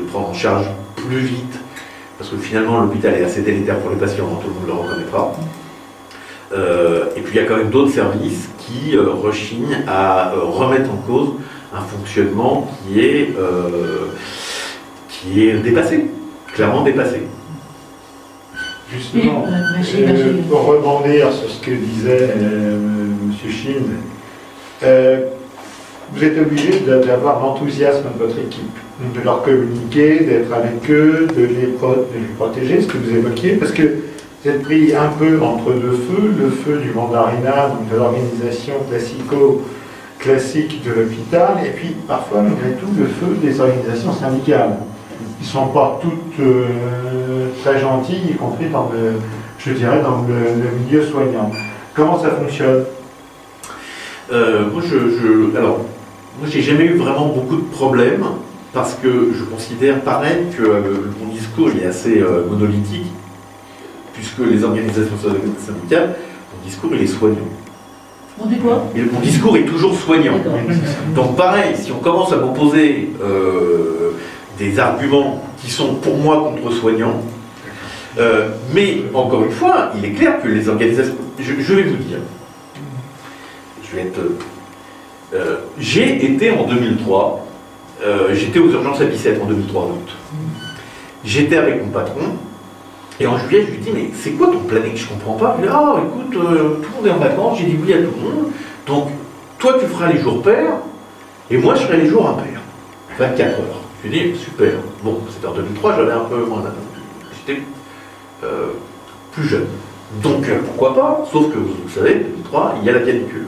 prendre en charge plus vite, parce que finalement l'hôpital est assez délétère pour les patients, tout le monde le reconnaîtra. Et puis il y a quand même d'autres services qui rechignent à remettre en cause un fonctionnement qui est dépassé, clairement dépassé.
Justement, pour rebondir sur ce que disait M. Schinde, vous êtes obligé d'avoir l'enthousiasme de votre équipe, de leur communiquer, d'être avec eux, de les protéger, ce que vous évoquiez, parce que vous êtes pris un peu entre deux feux, le feu du mandarinat, donc de l'organisation classique de l'hôpital, et puis parfois, malgré tout, le feu des organisations syndicales. Ils ne sont pas toutes très gentilles, y compris dans le milieu soignant. Comment ça fonctionne?
Moi, j'ai jamais eu vraiment beaucoup de problèmes, parce que je considère pareil que mon discours il est assez monolithique, puisque les organisations syndicales, mon discours il est soignant.
On dit quoi?
Mon discours est toujours soignant. Donc pareil, si on commence à m'opposer des arguments qui sont pour moi contre soignants, mais encore une fois, il est clair que les organisations... Je vais vous dire, j'ai été en 2003, j'étais aux urgences à Bicêtre en 2003 août. J'étais avec mon patron, et en juillet, je lui dis, mais c'est quoi ton planning? Je comprends pas. Il dit, ah, écoute, tout le monde est en vacances, j'ai dit oui à tout le monde, donc toi tu feras les jours pairs, et moi je ferai les jours impairs. 24 heures. Je lui dis, super. Bon, c'était en 2003, j'avais un peu moins d'âge. J'étais plus jeune. Donc pourquoi pas, sauf que vous savez, 2003, il y a la canicule.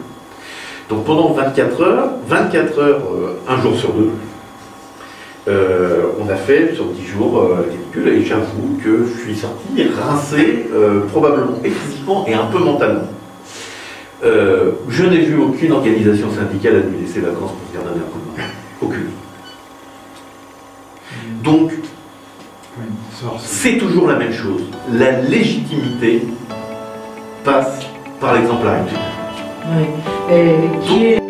Donc pendant 24 heures, un jour sur deux, On a fait sur 10 jours les calculs et j'avoue que je suis sorti rincé, probablement et physiquement et un peu mentalement. Je n'ai vu aucune organisation syndicale à lui laisser vacances pour venir donner un coup de main. Aucune. Donc, c'est toujours la même chose. La légitimité passe par l'exemplarité.
Oui. Et qui est